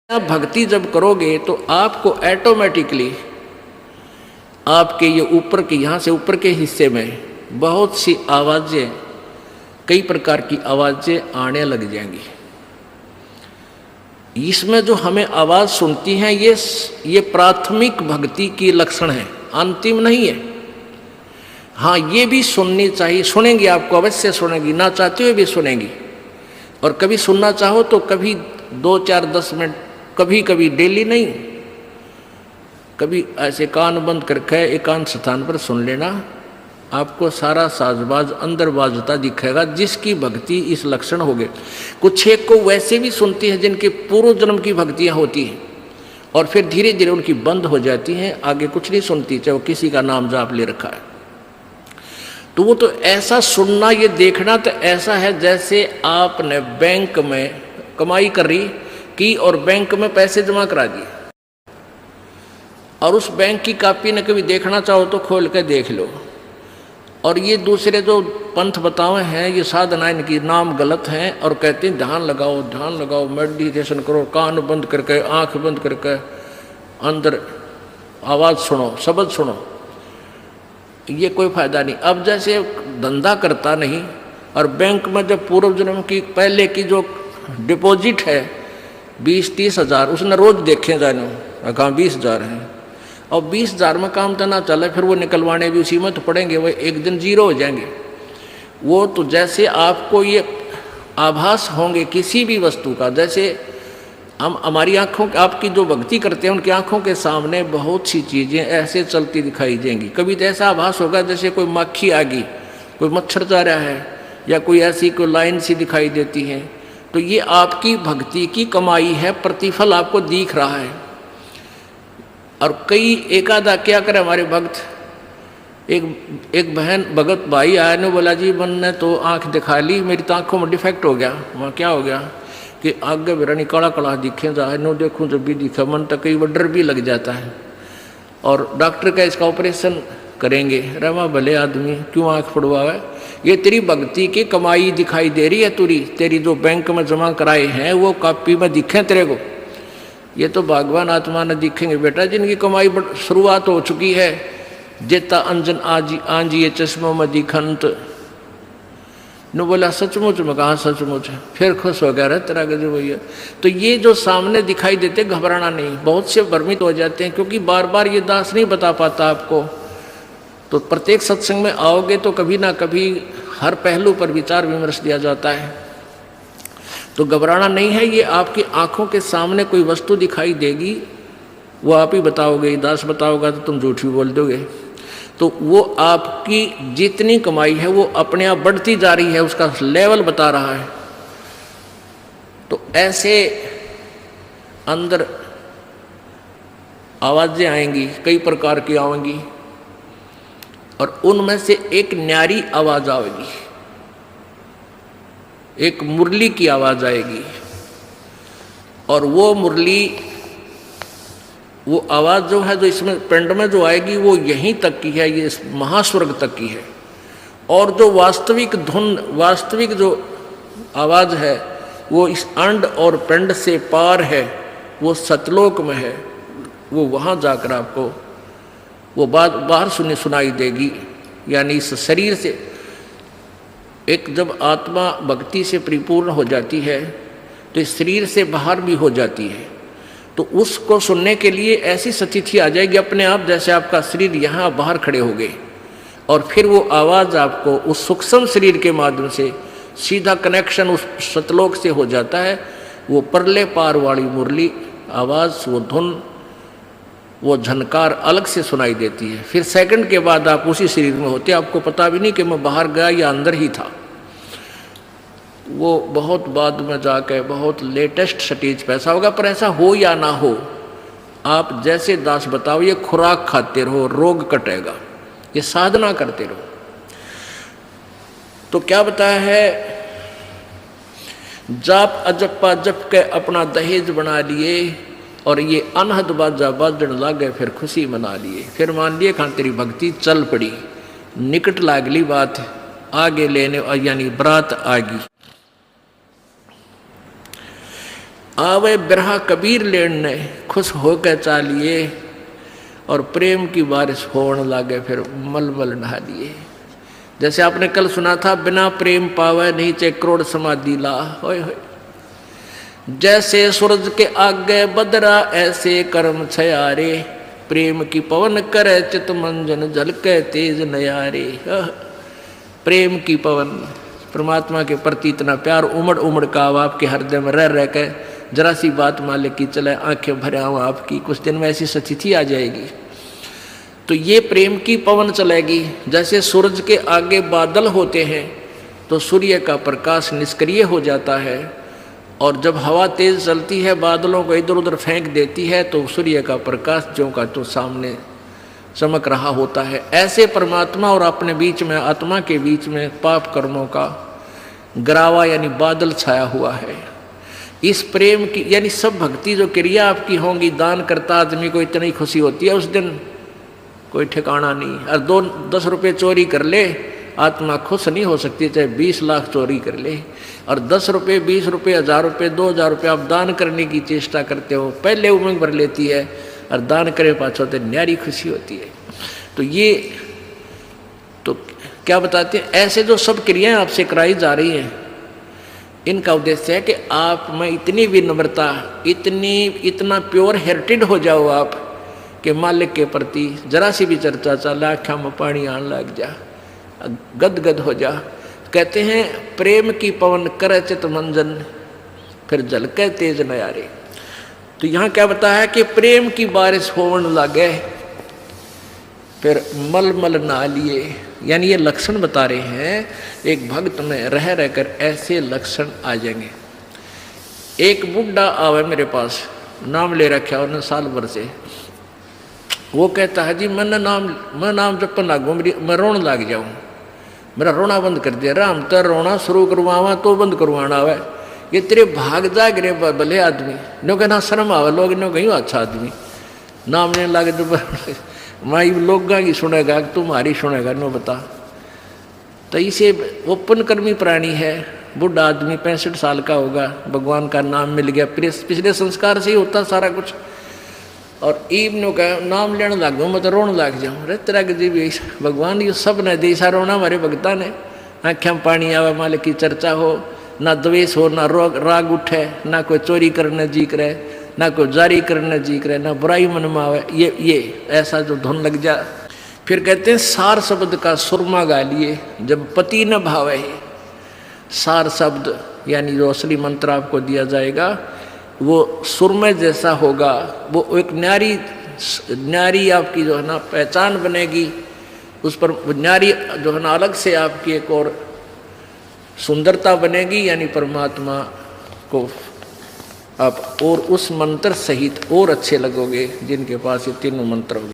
आप भक्ति जब करोगे तो आपको ऑटोमेटिकली आपके ये ऊपर के यहाँ से ऊपर के हिस्से में बहुत सी आवाज़ें, कई प्रकार की आवाज़ें आने लग जाएंगी। इसमें जो हमें आवाज़ सुनती हैं ये प्राथमिक भक्ति की लक्षण है, अंतिम नहीं है। हाँ, ये भी सुननी चाहिए, सुनेंगी, आपको अवश्य सुनेंगी, ना चाहते हुए भी सुनेंगी। और कभी सुनना चाहो तो कभी 2, 4, 10 मिनट, कभी कभी डेली नहीं, कभी ऐसे कान बंद करके एकांत स्थान पर सुन लेना, आपको सारा साजबाज अंदर बाजता दिखेगा, जिसकी भक्ति इस लक्षण हो गए। कुछ एक को वैसे भी सुनती है जिनके पूर्व जन्म की भक्तियाँ होती हैं और फिर धीरे धीरे उनकी बंद हो जाती हैं, आगे कुछ नहीं सुनती, चाहे वो किसी का नाम जाप ले रखा है। तो वो तो ऐसा सुनना, ये देखना तो ऐसा है जैसे आपने बैंक में कमाई की और बैंक में पैसे जमा करा दिए, और उस बैंक की कॉपी ने कभी देखना चाहो तो खोल के देख लो। और ये दूसरे जो पंथ बताए हैं, ये साधना इनकी नाम गलत हैं और कहते हैं ध्यान लगाओ, मेडिटेशन करो, कान बंद करके, आंख बंद करके, अंदर आवाज़ सुनो, शब्द सुनो। ये कोई फायदा नहीं। अब जैसे धंधा करता नहीं और बैंक में जब पूर्व जन्म की पहले की जो डिपॉजिट है 20-30 हज़ार, उसने रोज देखे जाने, कहाँ 20,000 हैं, और 20,000 में काम तो ना चले, फिर वो निकलवाने भी उसी में तो पड़ेंगे, वो एक दिन जीरो हो जाएंगे। वो तो जैसे आपको ये आभास होंगे किसी भी वस्तु का, जैसे हम हमारी आँखों, आपकी जो भक्ति करते हैं उनकी आँखों के सामने बहुत सी चीज़ें ऐसे चलती दिखाई देंगी। कभी तो ऐसा आभास होगा जैसे कोई मक्खी आ गई, कोई मच्छर जा रहा है, या कोई ऐसी कोई लाइन सी दिखाई देती है। तो ये आपकी भक्ति की कमाई है, प्रतिफल आपको दिख रहा है। और कई एकादा क्या करे हमारे भक्त, एक बहन भगत भाई आया ने बोला जी मैंने तो आँख दिखा ली, मेरी तो आँखों में डिफेक्ट हो गया। वहाँ क्या हो गया कि आगे बेरानी काला काला दिखे जा, नो देखूँ जब भी दिखा, मन तक कई डर भी लग जाता है। और डॉक्टर का इसका ऑपरेशन करेंगे, रमा भले आदमी क्यों आँख पड़वावे, ये तेरी भक्ति की कमाई दिखाई दे रही है, तेरी जो बैंक में जमा कराए हैं वो कॉपी में दिखे तेरे को। ये तो भगवान आत्मा ने दिखेंगे बेटा, जिनकी कमाई शुरुआत हो चुकी है। जेता अंजन आंजिए चश्मों में दिखंत न, बोला सचमुच में, कहा सचमुच, फिर खुश हो गया रहे तेरा गजब भैया। तो ये जो सामने दिखाई देते, घबराना नहीं। बहुत से भ्रमित हो जाते हैं क्योंकि बार बार ये दास नहीं बता पाता आपको। तो प्रत्येक सत्संग में आओगे तो कभी ना कभी हर पहलू पर विचार विमर्श दिया जाता है। तो घबराना नहीं है। ये आपकी आंखों के सामने कोई वस्तु दिखाई देगी, वो आप ही बताओगे, दास बताओगा तो तुम झूठ भी बोल दोगे। तो वो आपकी जितनी कमाई है वो अपने आप बढ़ती जा रही है, उसका लेवल बता रहा है। तो ऐसे अंदर आवाज़ें आएंगी, कई प्रकार की आएंगी, और उनमें से एक न्यारी आवाज़ आएगी, एक मुरली की आवाज़ आएगी। और वो मुरली, वो आवाज़ जो है, जो इसमें पिंड में जो आएगी वो यहीं तक की है, ये इस महास्वर्ग तक की है। और जो वास्तविक धुन, वास्तविक जो आवाज़ है वो इस अंड और पिंड से पार है, वो सतलोक में है। वो वहाँ जाकर आपको वो बात बाहर सुनाई देगी। यानी इस शरीर से एक जब आत्मा भक्ति से परिपूर्ण हो जाती है तो इस शरीर से बाहर भी हो जाती है। तो उसको सुनने के लिए ऐसी स्थिति आ जाएगी अपने आप, जैसे आपका शरीर यहाँ बाहर खड़े हो गए, और फिर वो आवाज़ आपको उस सूक्ष्म शरीर के माध्यम से सीधा कनेक्शन उस सतलोक से हो जाता है। वो परले पार वाली मुरली आवाज़, वो धुन, वो झनकार अलग से सुनाई देती है। फिर सेकंड के बाद आप उसी शरीर में होते, आपको पता भी नहीं कि मैं बाहर गया या अंदर ही था। वो बहुत बाद में जाके बहुत लेटेस्ट स्टेज पे ऐसा होगा। पर ऐसा हो या ना हो, आप जैसे दास बताओ, ये खुराक खाते रहो, रोग कटेगा, ये साधना करते रहो। तो क्या बताया है, जाप अजप्पा जप के अपना दहेज बना लिए, और ये अनहद बाजा बाजन लागे, फिर खुशी मना लिए। फिर मान लिए खान तेरी भक्ति चल पड़ी, निकट लागली बात आगे लेने, यानी बरात आगी। आवे बिरहा कबीर लेने खुश होकर चालिए, और प्रेम की बारिश होने लागे फिर मलमल नहा लिए। जैसे आपने कल सुना था, बिना प्रेम पावे नहीं चे करोड़ समाधि ला। होय होय। जैसे सूरज के आगे बदरा ऐसे कर्म छयारे, प्रेम की पवन करे चित मंजन झलके तेज नयारे। प्रेम की पवन, परमात्मा के प्रति इतना प्यार उमड़ उमड़ का अब आपके हृदय में रह के जरा सी बात मालिक की चले आंखें भरे आऊँ आपकी, कुछ दिन में ऐसी स्थिति आ जाएगी। तो ये प्रेम की पवन चलेगी। जैसे सूरज के आगे बादल होते हैं तो सूर्य का प्रकाश निष्क्रिय हो जाता है, और जब हवा तेज चलती है बादलों को इधर उधर फेंक देती है तो सूर्य का प्रकाश ज्यों का तो सामने चमक रहा होता है। ऐसे परमात्मा और अपने बीच में, आत्मा के बीच में पाप कर्मों का गरावा यानी बादल छाया हुआ है। इस प्रेम की यानी सब भक्ति जो क्रिया आपकी होंगी, दान करता आदमी को इतनी खुशी होती है उस दिन कोई ठिकाना नहीं। और 10 रुपये चोरी कर ले आत्मा खुश नहीं हो सकती, चाहे 20 लाख चोरी कर ले। और 10 रुपये, 20 रुपये, 1000 रुपये, 2000 रुपये आप दान करने की चेष्टा करते हो, पहले उमंग भर लेती है, और दान करे पाछो तो न्यारी खुशी होती है। तो ये तो क्या बताते हैं, ऐसे जो सब क्रियाएं आपसे कराई जा रही हैं, इनका उद्देश्य है कि आप में इतनी विनम्रता, इतना प्योर हार्टेड हो जाओ आप कि मालिक के प्रति जरा सी भी चर्चा चला आँखों में पानी आने लग जा, गदगद हो जा। कहते हैं प्रेम की पवन करे चित मंजन फिर झलके तेज नयारे। तो यहाँ क्या बताया कि प्रेम की बारिश होने लगे फिर मलमल नहा लिए, यानी ये लक्षण बता रहे हैं एक भक्त में रह रहकर ऐसे लक्षण आ जाएंगे। एक बुढ़ा आवे मेरे पास, नाम ले रखा उन्हें साल भर से। वो कहता है जी मैं नाम जपन लागू, मैं रोने लग जाऊँ, मेरा रोना बंद कर दिया। राम तो रोना शुरू करवावा तो बंद करवाना आवे, ये तेरे भाग जाग रे भले आदमी। नो कहना शर्म आवे लोग, नो कहीं अच्छा आदमी नाम नहीं लागे तो माई लोग की सुनेगा तुम्हारी सुनेगा, नो बता। तो इसे ओपन कर्मी प्राणी है, बुढ़ा आदमी 65 साल का होगा, भगवान का नाम मिल गया, पिछले संस्कार से ही होता सारा कुछ। और ईब नो कह नाम लेने लग गया, मैं तो रोने लग जाऊँ। अरे तेरा जी भी भगवान ये सब ने देसा रोना हमारे भगता ने, आँखें में पानी आवे, मालिक की चर्चा हो, ना द्वेष हो, ना राग उठे, ना कोई चोरी करने जी करे, ना कोई जारी करने जी करे, ना बुराई मन में आवे, ये ऐसा जो धुन लग जा। फिर कहते हैं सार शब्द का सुरमा गा लिए जब पति न भावे। सार शब्द यानी जो असली मंत्र आपको दिया जाएगा वो सुरमे जैसा होगा, वो एक न्यारी आपकी जो है ना पहचान बनेगी, उस पर न्यारी जो है ना अलग से आपकी एक और सुंदरता बनेगी, यानी परमात्मा को आप और उस मंत्र सहित और अच्छे लगोगे जिनके पास ये तीनों मंत्र होंगे।